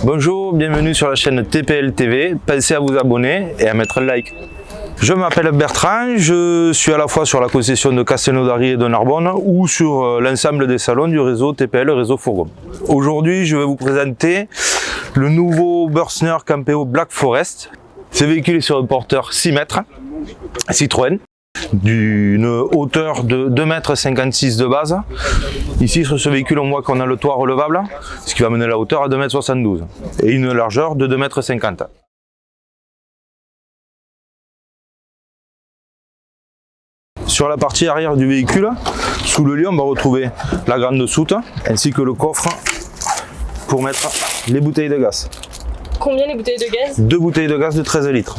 Bonjour, bienvenue sur la chaîne TPL TV. Pensez à vous abonner et à mettre un like. Je m'appelle Bertrand, je suis à la fois sur la concession de Castelnaudary et de Narbonne ou sur l'ensemble des salons du réseau TPL, réseau Fourgon. Aujourd'hui, je vais vous présenter le nouveau Bürstner Campeo Black Forest. Ce véhicule est sur un porteur 6 mètres, Citroën, d'une hauteur de 2,56 m de base. Ici sur ce véhicule on voit qu'on a le toit relevable, ce qui va mener la hauteur à 2,72 m et une largeur de 2,50 m. Sur la partie arrière du véhicule, sous le lit, on va retrouver la grande soute ainsi que le coffre pour mettre les bouteilles de gaz. Combien les bouteilles de gaz? 2 bouteilles de gaz de 13 litres.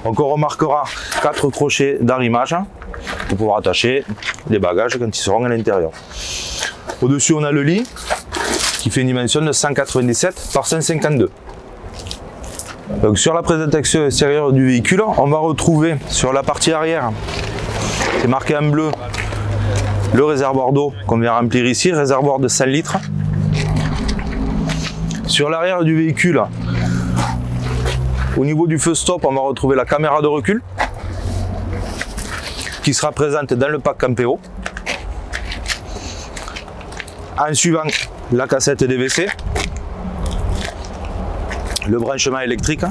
Donc on remarquera 4 crochets d'arrimage pour pouvoir attacher les bagages quand ils seront à l'intérieur. Au-dessus on a le lit qui fait une dimension de 197 par 152. Donc sur la présentation extérieure du véhicule, on va retrouver sur la partie arrière, c'est marqué en bleu, le réservoir d'eau qu'on vient remplir ici, réservoir de 100 litres. Sur l'arrière du véhicule, au niveau du feu stop, on va retrouver la caméra de recul qui sera présente dans le pack Campeo. En suivant, la cassette DVC, le branchement électrique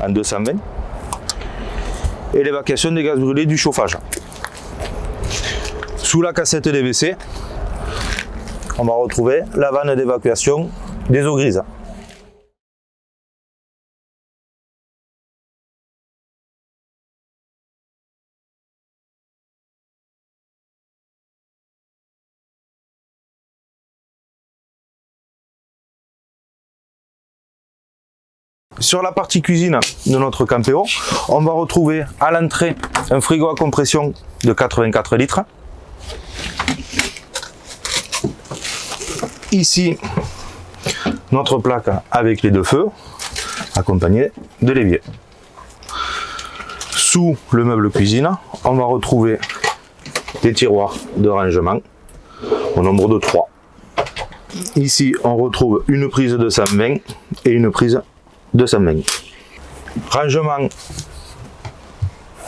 en 220 et l'évacuation des gaz brûlés du chauffage. Sous la cassette DVC, on va retrouver la vanne d'évacuation des eaux grises. Sur la partie cuisine de notre Campeo, on va retrouver à l'entrée un frigo à compression de 84 litres. Ici, notre plaque avec les 2 feux, accompagnée de l'évier. Sous le meuble cuisine, on va retrouver des tiroirs de rangement au nombre de 3. Ici, on retrouve une prise de 120 et une prise de 120. Rangement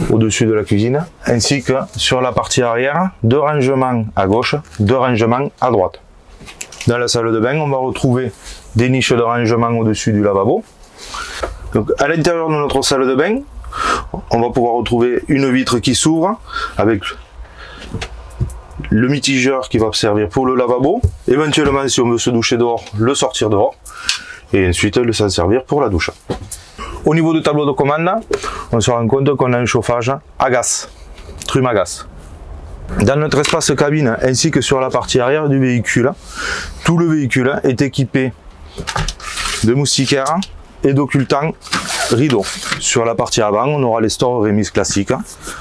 au-dessus de la cuisine, ainsi que sur la partie arrière, 2 rangements à gauche, 2 rangements à droite. Dans la salle de bain, on va retrouver des niches de rangement au-dessus du lavabo. Donc, à l'intérieur de notre salle de bain, on va pouvoir retrouver une vitre qui s'ouvre avec le mitigeur qui va servir pour le lavabo. Éventuellement, si on veut se doucher dehors, le sortir dehors. Et ensuite le s'en servir pour la douche. Au niveau du tableau de commande, on se rend compte qu'on a un chauffage à gaz, trume à gaz. Dans notre espace cabine ainsi que sur la partie arrière du véhicule, tout le véhicule est équipé de moustiquaires et d'occultants rideaux. Sur la partie avant, on aura les stores remises classiques,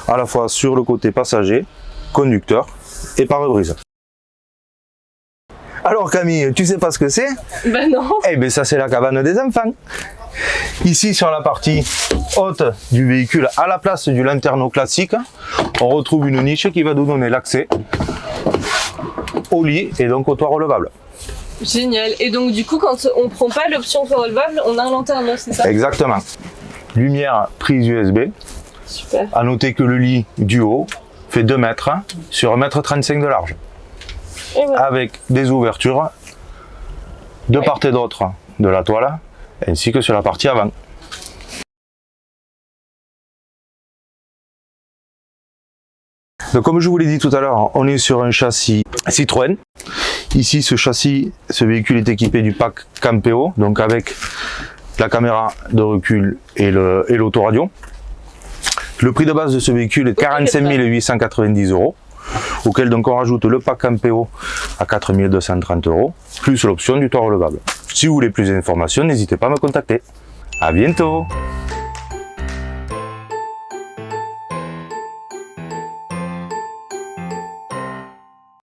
à la fois sur le côté passager, conducteur et pare-brise. Alors Camille, tu sais pas ce que c'est? Ben non. Eh bien ça c'est la cabane des enfants. Ici sur la partie haute du véhicule, à la place du lanterneau classique, on retrouve une niche qui va nous donner l'accès au lit et donc au toit relevable. Génial. Et donc du coup quand on prend pas l'option toit relevable, on a un lanterneau, c'est ça? Exactement. Lumière prise USB. Super. À noter que le lit du haut fait 2 mètres sur 1,35 m de large. Voilà. Avec des ouvertures de part et d'autre de la toile, ainsi que sur la partie avant. Donc comme je vous l'ai dit tout à l'heure, on est sur un châssis Citroën. Ici ce véhicule est équipé du pack Campeo, donc avec la caméra de recul et l'autoradio. Le prix de base de ce véhicule est 45 890 €. Auquel donc on rajoute le pack Campeo à 4 230 €, plus l'option du toit relevable. Si vous voulez plus d'informations, n'hésitez pas à me contacter. À bientôt!